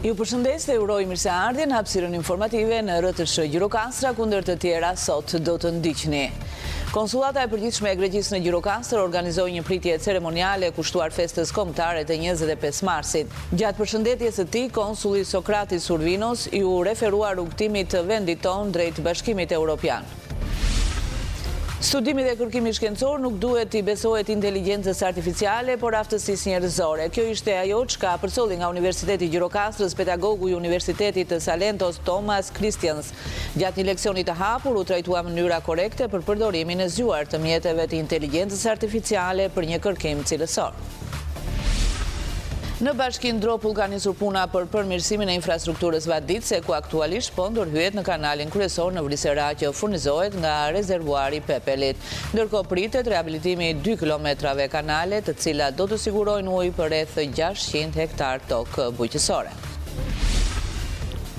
Ju përshëndes dhe uroj mirëseardhjen në hapësirën informative në RTS Gjirokastra, kundër të tjera sot do të ndiqni. Konsullata e përgjithshme e Greqisë në Gjirokastër organizoi një pritje ceremoniale kushtuar festës kombëtare të 25 marsit. Gjatë përshëndetjes së tij, konsulli Sokratis Survinos ju referua rrugtimit të vendit tonë drejt Bashkimit Evropian. Studimi dhe kërkimi shkencor nuk duhet t'i besohet inteligjencës artificiale, por aftësisë njerëzore. Kjo ishte ajo çka përcolli nga Universiteti i Gjirokastrës pedagogu i Universitetit të Salentos Thomas Christians. Gjatë një leksioni të hapur u trajtua mënyra korrekte për përdorimin e zgjuar të mjeteve të inteligjencës artificiale për një kërkim cilësor. Në Bashkinë Dropull ka nisur puna për përmirësimin e infrastrukturës vaditëse, ku aktualisht po ndërhyet në kanalin kryesor në Vrisera që furnizohet nga rezervuari Pepelit. Ndërkohë pritet rehabilitimi 2 kilometrave kanale, të cilat do të sigurojnë ujë për rreth 600 hektar tokë bujqësore.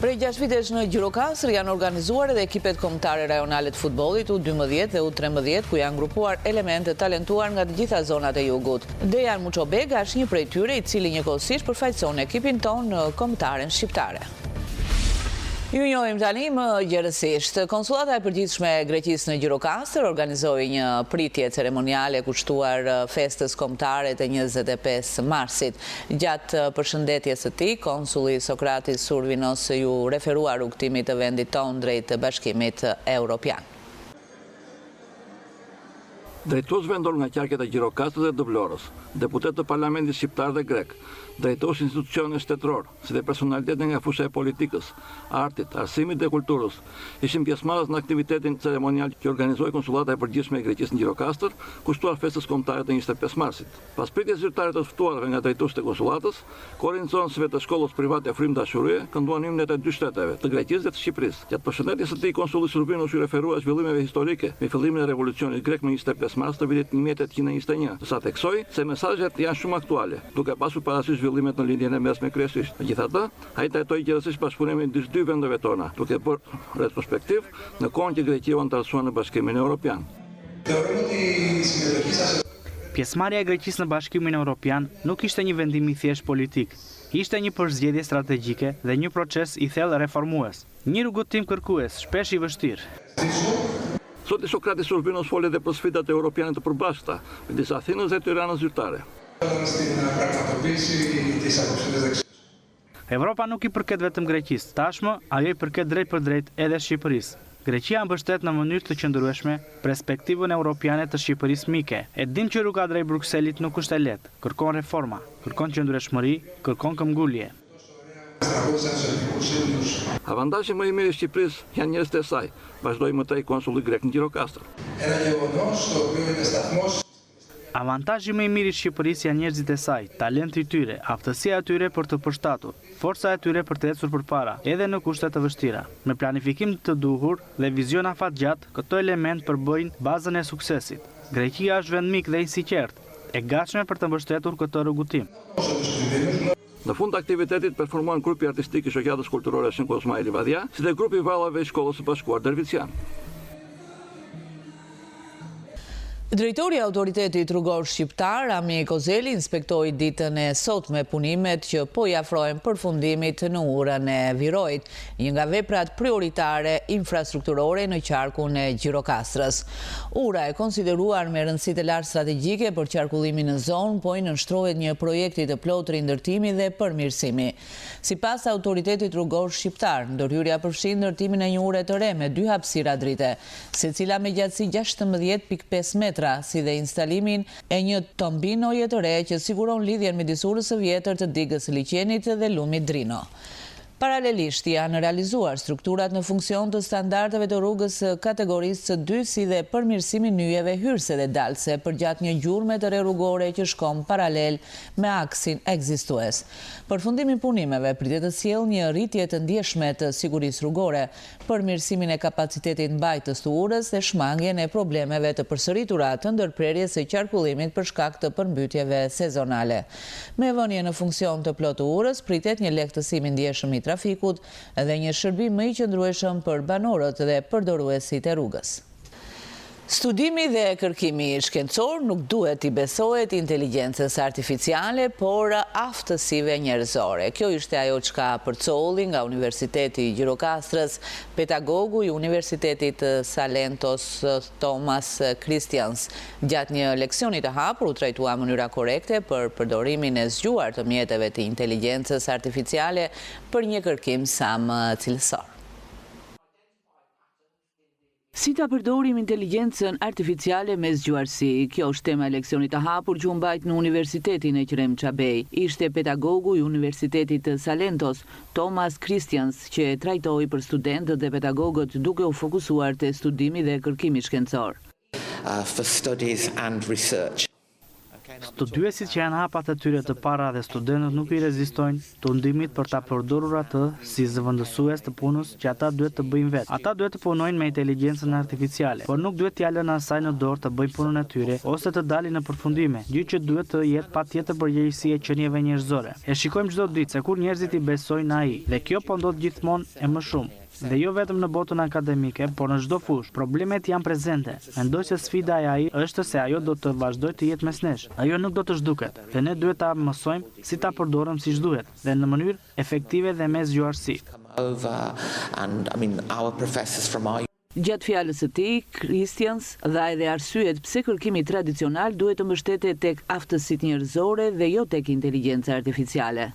Prej 6 vitesh në Gjirokastër janë organizuar edhe ekipet kombëtare rajonale të futbollit U12 dhe U13, ku janë grupuar elemente talentuar nga të gjitha zonat e jugut. Dejan Muçobega është një prej tyre, i cili njëkohësisht përfaqëson ekipin tonë në kombëtaren shqiptare. Ju njohim tani më gjerësisht. Konsullata e përgjithshme e Greqisë në Gjirokastër organizoi një pritje ceremoniale kushtuar festës kombëtare të 25 marsit. Gjatë përshëndetjes së tij, konsulli Sokratis Survinos ju referua rrugtimit të vendit tonë drejt Bashkimit Evropian. Drejtues vendor nga qarket e Gjirokastrës dhe të Vlorës, deputet të Parlamentit Shqiptar dhe Grek, drejtues institucione shtetëror, si dhe personalitete nga fusha e politikës, artit, arsimit dhe kulturës, ishin pjesëmarrës në aktivitetin ceremonial që organizoi Konsullata e përgjithshme e Greqisë në Gjirokastër, kushtuar festës kombëtare të 25 marsit. Pas pritjes zyrtare të ftuarve nga drejtuesit e konsullatës, koordinacionësve të shkollës private Frim Dashurie kënduan himnet e 2 shteteve, të Greqisë dhe të Shqipërisë. Gjatë përshëndetjes së tij, konsulli Survinos ju referua zhvillimeve historike me fillimin e revolucionit grek në 25 mars të vitit 1821, sa theksoi se mesazhet janë shumë aktuale, duke pasur parasysh zhvillimet në lindjen e mesme kryesisht. Megjithatë, ai trajtoi gjërësisht bashkëpunimin midis 2 vendeve tona, duke bërë retrospektiv në kohën që Greqia u antarësua në Bashkimin Evropian. Pjesëmarrja e Greqisë në Bashkimin Evropian nuk ishte një vendim i thjesht politik. Ishte një përzgjedhje strategjike dhe një proces i thellë reformues. Një rrugëtim kërkues, shpesh i vështirë. Zoti Sokratis Survinos foli edhe për sfidat europiane të përbashkëta midis Athinës dhe Tiranës zyrtare. Evropa nuk i përket vetëm Greqisë, tashmë ajo i përket drejt për drejt edhe Shqipërisë. Greqia mbështet në mënyrë të qëndrueshme perspektivën europiane të Shqipërisë mike. E dim që rruga drejt Brukselit nuk është e lehtë, kërkon reforma, kërkon qëndrueshmëri, kërkon këmbgulje. Avantazhi më i mirë i Shqipërisë janë njerëzit e saj, vazhdoi më tej konsulli grek në Gjirokastër. Avantazhi më i mirë i Shqipërisë janë njerëzit e saj, talenti i tyre, aftësia e tyre për të përshtatur, forca e tyre për të ecur përpara, edhe në kushte të vështira. Me planifikim të duhur dhe vizion afatgjat, këto element përbëjnë bazën e suksesit. Greqia është vend mik dhe i sinqert, e gatshme për të mbështetur këtë rrugëtim. Në fund të aktivitetit performuan grupi artistik i shoqatës kulturore Shënko Osmail Livadja, si dhe grupi vallave i shkollës së bashkuar Dervician. Drejtori i Autoritetit Rrugor Shqiptar, Ami Kozeli, inspektoi ditën e sotme punimet që po i afrohen përfundimit në urën e Virojit, një nga veprat prioritare infrastrukturore në qarkun e Gjirokastrës. Ura e konsideruar me rëndësi të lartë strategjike për qarkullimin në zonë, po i nënshtrohet një projekti të plotë rindërtimi dhe përmirësimi. Sipas Autoritetit Rrugor Shqiptar, ndërhyrja përfshin ndërtimin e një ure të re me 2 hapësira drite, secila me gjatësi 16.5 metra, si dhe instalimin e një tombinoje të re që siguron lidhjen midis urës së vjetër të digës së liqenit dhe lumit Drino. Paralelisht janë realizuar strukturat në funksion të standardeve të rrugës kategorisë së 2, si dhe përmirësimin nyjeve hyrëse dhe dalëse përgjatë një gjurme të re rrugore që shkon paralel me aksin ekzistues. Përfundimin punimeve pritet të sjellë një rritje të ndjeshme të sigurisë rrugore, përmirësimin e kapacitetit mbajtës të urës dhe shmangjen e problemeve të përsëritura të ndërprerjes së qarkullimit për shkak të përmbytjeve sezonale. Me vënie në funksion të plotë urës pritet një lehtësim i ndjeshëm i trafikut dhe një shërbim më i qëndrueshëm për banorët dhe përdoruesit e rrugës. Studimi dhe kërkimi shkencor nuk duhet I besohet inteligjencës artificiale, por aftësive njerëzore. Kjo ishte ajo çka përcolli nga Universiteti I Gjirokastrës pedagogu I Universitetit Salentos Thomas Christians. Gjatë një leksioni të hapur u trajtua mënyra korekte për përdorimin e zgjuar të mjeteve të inteligjencës artificiale për një kërkim sa më cilësor. Si ta përdorim inteligjencën artificiale me zgjuarsi? Kjo është tema e leksionit të hapur që u mbajt në Universitetin e Qrem Qabej. Ishte pedagogu I Universitetit të Salentos, Thomas Christians, që trajtoi për studentët dhe pedagogët duke u fokusuar te studimi dhe kërkimi shkencor. For studies and research. Studiuesit që janë hapat e tyre të para dhe studentët nuk I rezistojnë të ndimit për ta përdorur atë si zëvendësues të punës që ata duhet të bëjnë vetë. Ata duhet të punojnë me inteligjencën artificiale, por nuk duhet t'ja lënë asaj në dorë të bëjnë punën e tyre ose të dalin në përfundime, gjë që duhet të jetë patjetër përgjegjësi e qenieve njerëzore. E shikojmë çdo ditë se kur njerëzit I besojnë AI, dhe kjo po ndodh gjithmonë e më shumë. Dhe jo vetëm në botën akademike, por në çdo fushë, problemet janë prezente. Mendoj se sfida e AI është se ajo do të vazhdojë të jetë mes nesh. Ajo nuk do të zhduket, dhe ne duhet ta mësojmë si ta përdorim siç duhet, dhe në mënyrë efektive dhe me zgjuarsi. Gjatë fjalës së tij, Christians dha edhe arsyet pse kërkimi tradicional duhet të mbështetet tek aftësitë njerëzore dhe jo tek inteligjenca artificiale.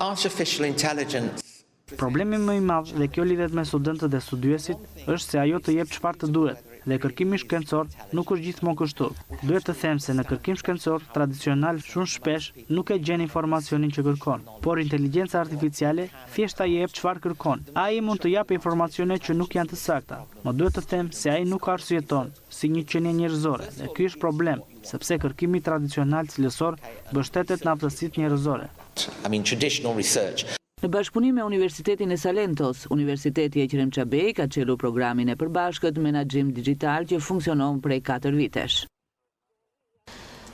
Artificial intelligence. Problemi më I madh dhe kjo lidhet me studentët dhe studiuesit është se ajo të jep çfarë të duhet dhe kërkimi shkencor nuk është gjithmonë kështu. Duhet të them se në kërkim shkencor tradicional shumë shpesh nuk e gjen informacionin që kërkon, por inteligjenca artificiale thjesht ta jep çfarë kërkon. AI mund të japë informacione që nuk janë të sakta. Më duhet të them se AI nuk arsyeton si një qenie njerëzore dhe ky është problem, sepse kërkimi tradicional cilësor mbështetet në aftësitë njerëzore. Traditional research. Në bashkëpunim me Universitetin e Salentos, Universiteti e Qrem Qabej ka çelur programin e përbashkët Menaxhim Digjital që funksionon prej 4 vitesh.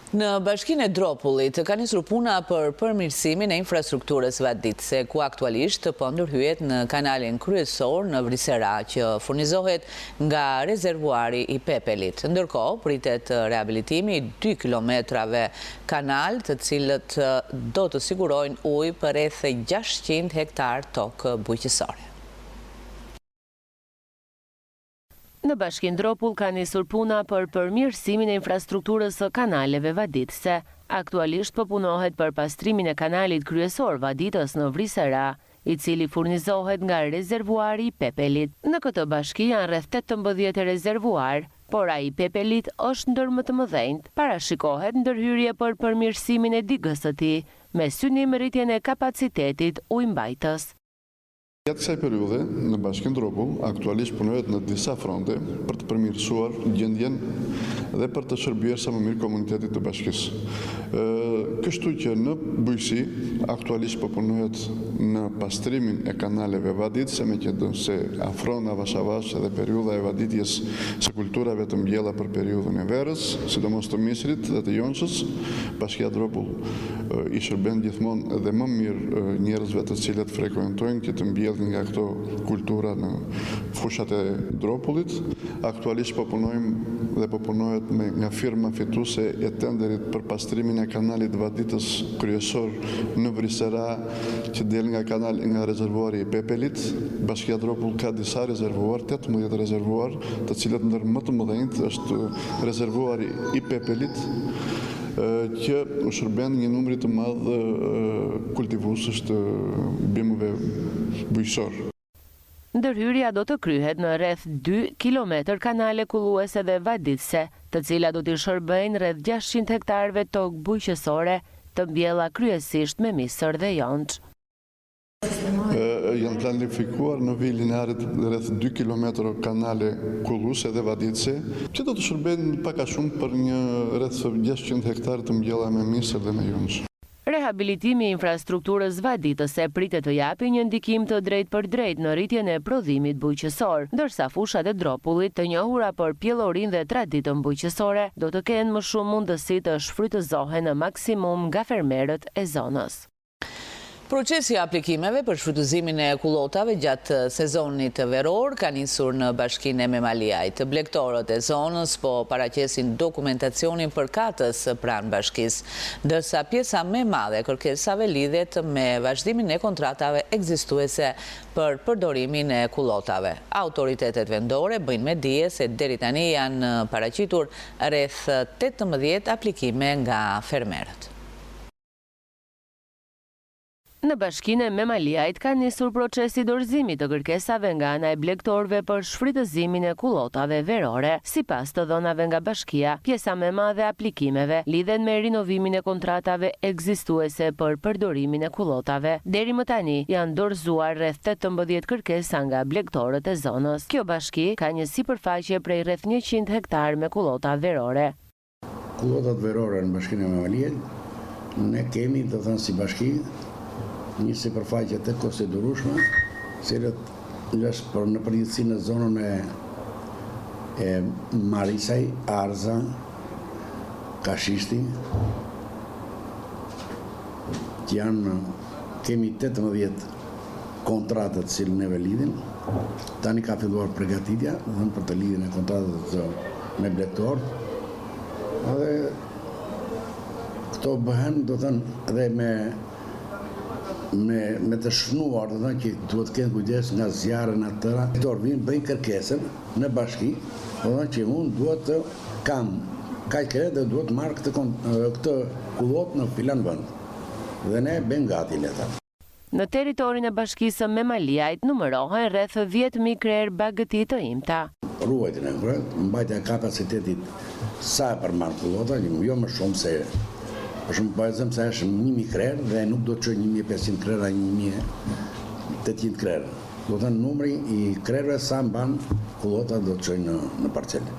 Në bashkinë e Dropullit ka nisur puna për përmirësimin e infrastrukturës vaditëse, ku aktualisht po ndërhyet në kanalin kryesor në Vrisera, që furnizohet nga rezervuari I Pepelit. Ndërkohë, pritet rehabilitimi I 2 kilometrave kanal, të cilët do të sigurojnë ujë për rreth 600 hektar tokë bujqësore. Në bashkinë Dropull ka nisur puna për përmirësimin e infrastrukturës së kanaleve vaditëse. Aktualisht po punohet për pastrimin e kanalit kryesor vaditës në Vrisera, I cili furnizohet nga rezervuari I Pepelit. Në këtë bashki janë rreth 18 rezervuar, por ai I Pepelit është ndër më të mëdhenjt. Parashikohet ndërhyrje për përmirësimin e digës së tij, me synim rritjen e kapacitetit ujëmbajtës. Gjatë kësaj periudhe, në bashkinë Dropull, aktualisht punohet në disa fronte për të përmirësuar gjendjen dhe për të shërbyer sa më mirë komunitetit të bashkisë. Kështu që në bujqësi, aktualisht po punohet në pastrimin e kanaleve vaditëse, meqenëse afron avash avash edhe periudha e vaditjes së kulturave të mbjella për periudhën e verës, sidomos të misrit dhe të jonshës. Bashkia Dropull I shërben gjithmonë dhe më mirë njerëzve të cilët frekuentojnë që të mbjellin nga këto kultura në fushat e Dropullit. Aktualisht po punojmë dhe po punohet nga firma fituese e tenderit për pastrimin e kanalit vaditës kryesor në Vrisera, që del nga rezervuari I Pepelit. Bashkia Dropull ka disa rezervuar, 18 rezervuar, të cilët ndër më të mëdhenjt është rezervuari I Pepelit, që u shërben një numri të madh kultivuesësh të bimëve bujqësor. Ndërhyrja do të kryhet në rreth 2 kilometër kanale kulluese dhe vaditëse, të cilat do të shërbejnë rreth 600 hektarëve tokë bujqësore, të mbjella kryesisht me misër dhe jonç. Janë planifikuar në vijë linearit rreth 2 kilometër kanale kulluese dhe vaditëse, që do të shërbejnë pak a shumë për një rreth 600 hektarë të mbjella me misër dhe me jonç. Rehabilitimi I infrastrukturës vaditëse pritet të japi një ndikim të drejt për drejt në rritjen e prodhimit bujqësor, ndërsa fushat e Dropullit, të njohura për pjellorinë dhe traditën bujqësore, do të kenë më shumë mundësi të shfrytëzohen në maksimum nga fermerët e zonës. Procesi i aplikimeve për shfrytëzimin e kullotave gjatë sezonit veror ka nisur në Bashkinë e Memaliajt. Blegtorët e zonës po paraqesin dokumentacionin përkatës pranë bashkisë, ndërsa pjesa më e madhe e kërkesave lidhet me vazhdimin e kontratave ekzistuese për përdorimin e kullotave. Autoritetet vendore bëjnë me dije se deri tani janë paraqitur rreth 18 aplikime nga fermerët. Në Bashkinë e Memaliajt ka nisur procesi dorëzimit të kërkesave nga ana e blegtorëve për shfrytëzimin e kullotave verore. Sipas të dhënave nga bashkia, pjesa më e madhe e aplikimeve lidhet me rinovimin e kontratave ekzistuese për përdorimin e kullotave. Deri më tani janë dorëzuar rreth 18 kërkesa nga blegtorët e zonës. Kjo bashki ka një sipërfaqe prej rreth 100 hektar me kullota verore. Kullotat verore në Bashkinë e Memaliajt ne kemi, do thënë si bashki, një sipërfaqe të konsiderueshme, cilët është për në përgjithësi në zonën e Marisaj, Arza, Kashishti, kemi 18 kontratët që neve lidhin. Tani ka filluar përgatitja për të lidhjen e kontratët me blegtorët. Dhe këto bëhen, do thënë, edhe me të shnuar, do thënë që duhet kenë kujdes nga zjarën atëra. Këtor vinë bëjnë kërkesën në bashki, do thënë që unë duhet të kam kaq kret dhe duhet marrë këtë kullot në filan vend. Dhe ne bëjmë gati leta. Në territorin e bashkisë së Memaliajt numërohen rreth 10.000 krerë bagëti të imta. Ruajtjen e mbajtja e kapacitetit sa e përmarr kullota, jo më shumë se për shumë pajzëm se është 1.000 krerë dhe nuk do të çojë 1.500 krerë a 1.800 krerë. Do të thënë numri i krerëve sa mban kullota do të çojë në parcelë.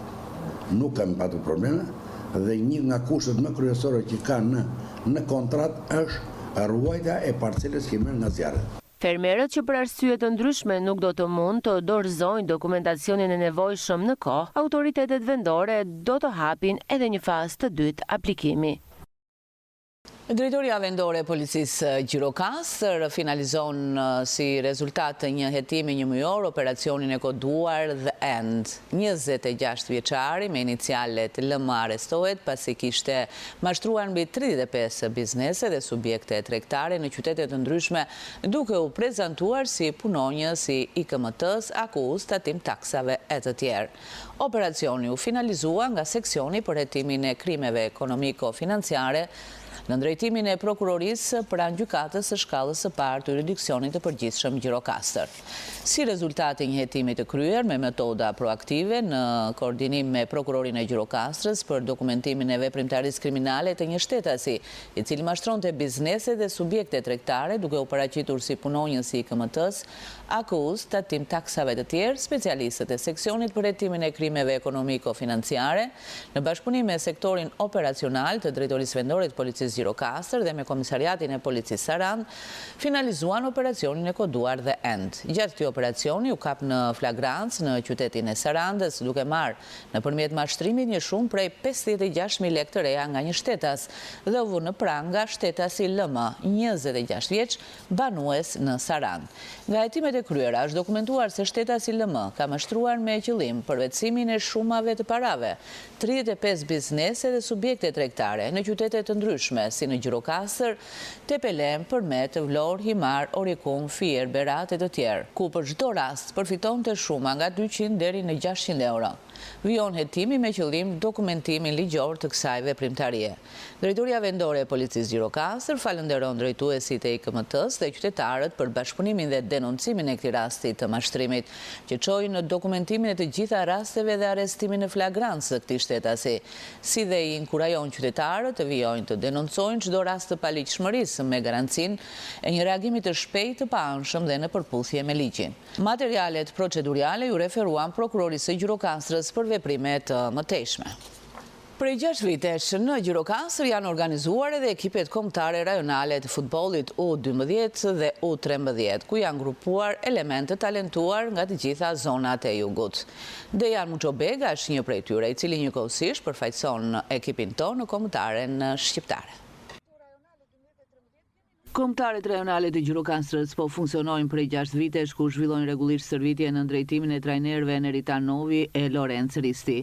Nuk kemi patur probleme dhe një nga kushtet më kryesore që ka në kontratë është ruajtja e parcelës që merr nga zjarri. Fermerët që për arsye të ndryshme nuk do të mund të dorëzojnë dokumentacionin e nevojshëm në kohë, autoritetet vendore do të hapin edhe një fazë të dytë aplikimi. Drejtoria vendore e policisë Gjirokastër finalizon si rezultat të një hetimi një mujor operacionin e koduar The End. 26 vjeçari me inicialet LM arestohet pasi kishte mashtruar mbi 35 biznese dhe subjekte tregtare në qytete të ndryshme, duke u prezantuar si punonjës i IKMT-s, akuzë, tatim taksave e të tjerë. Operacioni u finalizua nga seksioni për hetimin e krimeve ekonomiko-financiare në drejtimin e prokurorisë pranë gjykatës së shkallës së parë të jurisdiksionit të përgjithshëm Gjirokastër. Si rezultati i një hetimi të kryer me metoda proaktive në koordinim me prokurorin e Gjirokastrës për dokumentimin e veprimtarisë kriminale të një shtetasi, i cili mashtronte biznese dhe subjekte tregtare duke u paraqitur si punonjës i IKMT-s, akuzë, tatim taksave të tjerë, specialistët e seksionit për hetimin e krimeve ekonomiko-financiare, në bashkëpunim me sektorin operacional të Drejtorisë Vendore të Policisë Gjirokastër dhe me Komisariatin e Policisë Sarandë, finalizuan operacionin e koduar The End. Gjatë këtij operacioni u kap në flagrancë në qytetin e Sarandës, duke marrë nëpërmjet mashtrimit një shumë prej 56.000 lekë të reja nga një shtetas dhe u vënë në prang nga shtetasi LM, 26 vjeç, banues në Sarandë. Nga hetimet e kryera është dokumentuar se shtetasi LM ka mashtruar me qëllim përvetësimin e shumave të parave 35 biznese dhe subjekte tregtare në qytete të ndryshme, si në Gjirokastër, Tepelem, Përmet, Vlorë, Himar, Orikum, Fier, Berat e të tjerë, ku për çdo rast përfitonte shuma nga 200 deri në 600 euro. Vijon hetimi me qëllim dokumentimin ligjor të kësaj veprimtarie. Drejtoria Vendore e Policisë Gjirokastër falënderon drejtuesit e IKMT-s dhe qytetarët për bashkëpunimin dhe denoncimin e këtij rasti të mashtrimit, që çoi në dokumentimin e të gjitha rasteve dhe arrestimin në flagrancë të këtij shtetasi, si dhe i inkurajon qytetarët të vijojnë të denoncojnë çdo rast të paligjshmërisë me garancinë e një reagimi të shpejtë, të paanshëm dhe në përputhje me ligjin. Materialet procedurale ju referuan prokurorisë së Gjirokastrës për veprime të mëtejshme. Prej 6 vitesh në Gjirokastër janë organizuar edhe ekipet kombëtare rajonale të futbollit U12 dhe U13, ku janë grupuar elementë talentuar nga të gjitha zonat e jugut. Dejan Muçobega është një prej tyre, i cili njëkohësisht përfaqëson ekipin tonë në kombëtaren shqiptare. Kombëtarët rajonale të Gjirokastrës po funksionojnë prej 6 vitesh, ku zhvillojnë rregullisht stërvitje në drejtimin e trajnerëve Neritan Novi e Lorenz Risti.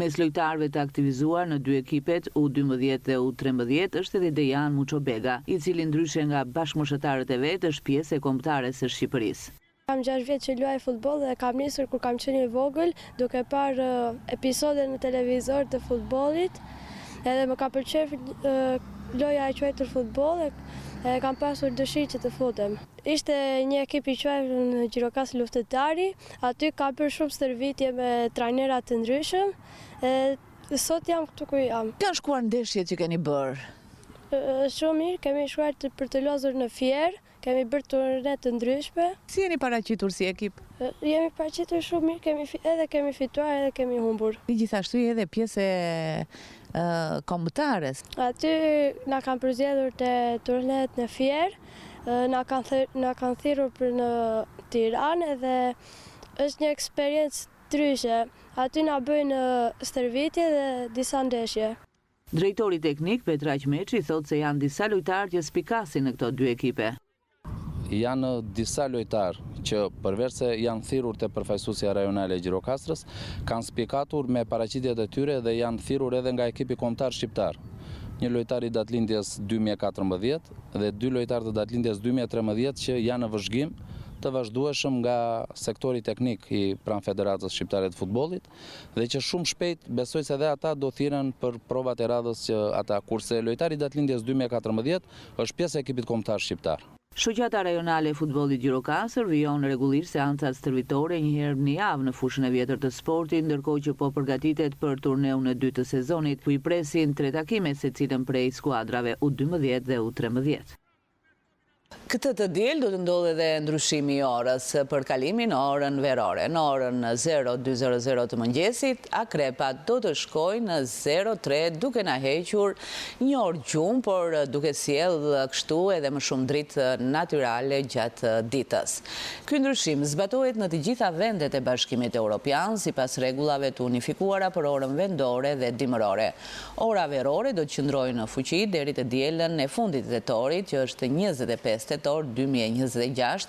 Mes lojtarëve të aktivizuar në 2 ekipet, U12 dhe U13, është edhe Dejan Muçobega, i cili ndryshe nga bashkëmoshëtarët e vet është pjesë e kombëtares së Shqipërisë. Kam 6 vjetë që luaj futboll dhe kam nisur kur kam qenë i vogël, duke parë episode në televizor të futbollit, edhe më ka pëlqyer loja e quajtur futboll. Kam pasur dëshirë që të futem. Ishte një ekip i quajtur në Gjirokastër Luftëtari, aty kam bërë shumë stërvitje me trajnera të ndryshëm, sot jam këtu ku jam. Kanë shkuar ndeshjet që keni bërë? Shumë mirë, kemi shkuar për të lozur në Fier, kemi bërë turnet të ndryshme. Si jeni paraqitur si ekip? Jemi paraqitur shumë mirë, edhe kemi fituar edhe kemi humbur. Gjithashtu edhe pjesë kombëtares. Aty na kanë përzgjedhur te turnet në Fier, na kanë thirrur për në Tiranë dhe është një eksperiencë ndryshe. Aty na bëjnë stërvitje dhe disa ndeshje. Drejtori teknik Petraq Meçi thotë se janë disa lojtarë që spikasin në këto 2 ekipe. Janë disa lojtarë që përveç se janë thirrur te përfaqësuesja rajonale e Gjirokastrës, kanë spikatur me paraqitjet e tyre dhe janë thirrur edhe nga ekipi kombëtar shqiptar. Një lojtar i datëlindjes 2014 dhe 2 lojtarë të datëlindjes 2013 që janë në vëzhgim të vazhdueshëm nga sektori teknik i pranë Federatës Shqiptare të Futbollit dhe që shumë shpejt besoj se edhe ata do thirren për provat e radhës që ata, kurse lojtari i datëlindjes 2014 është pjesë e ekipit kombëtar shqiptar. Shoqata rajonale e futbollit Gjirokastër vijon rregullisht seancat stërvitore një herë në javë në fushën e vjetër të sportit, ndërkohë që po përgatitet për turneun e 2 të sezonit, ku i presin 3 takime secilën prej skuadrave U12 dhe U13. Këtë të diel do të ndodhe dhe ndryshimi i orës për kalimin në orën verore. Në orën 02:00 të mëngjesit, akrepat do të shkojnë në 03 duke na hequr një orë gjumë, por duke sjell kështu edhe më shumë dritë natyrale gjatë ditës. Ky ndryshim zbatohet në të gjitha vendet e Bashkimit Evropian sipas rregullave të unifikuara për orën vendore dhe dimërore. Ora verore do të qëndrojë në fuqi deri të dielën e fundit të tetorit, që është 25 tetor 2026,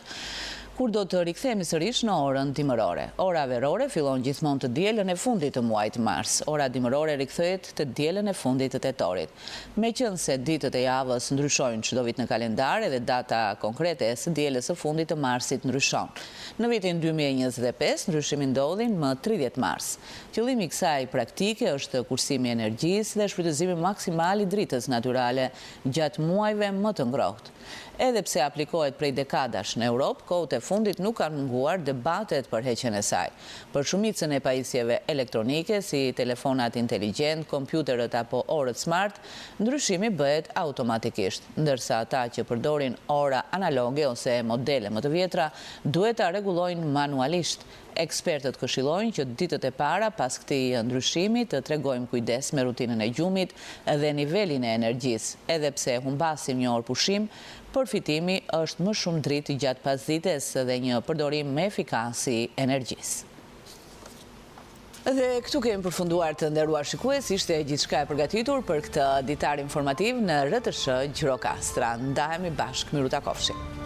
kur do të rikthehemi sërish në orën dimërore. Ora verore fillon gjithmonë të dielën e fundit të muajit mars. Ora dimërore rikthehet të dielën e fundit të tetorit. Meqense ditët e javës ndryshojnë çdo vit në kalendar, edhe data konkrete e së dielës së fundit të marsit ndryshon. Në vitin 2025 ndryshimi ndodhi më 30 mars. Qëllimi i kësaj praktike është kursimi i energjisë dhe shfrytëzimi maksimal i dritës natyrale gjatë muajve më të ngrohtë. Edhe pse aplikohet prej dekadash në Europë, kohët e fundit nuk kanë munguar debatet për heqjen e saj. Për shumicën e pajisjeve elektronike, si telefonat inteligjent, kompjuterët apo orët smart, ndryshimi bëhet automatikisht, ndërsa ata që përdorin ora analoge ose modele më të vjetra duhet ta rregullojnë manualisht. Ekspertët këshillojnë që ditët e para pas këtij ndryshimi të tregojmë kujdes me rutinën e gjumit dhe nivelin e energjisë, edhe pse humbasim një orë pushim, përfitimi është më shumë dritë gjatë pasdites dhe një përdorim më efikas i energjisë. Dhe këtu kemi përfunduar, të nderuar shikues, ishte gjithçka e përgatitur për këtë ditar informativ në RTS Gjirokastra. Ndahemi bashkë, miru takofshi.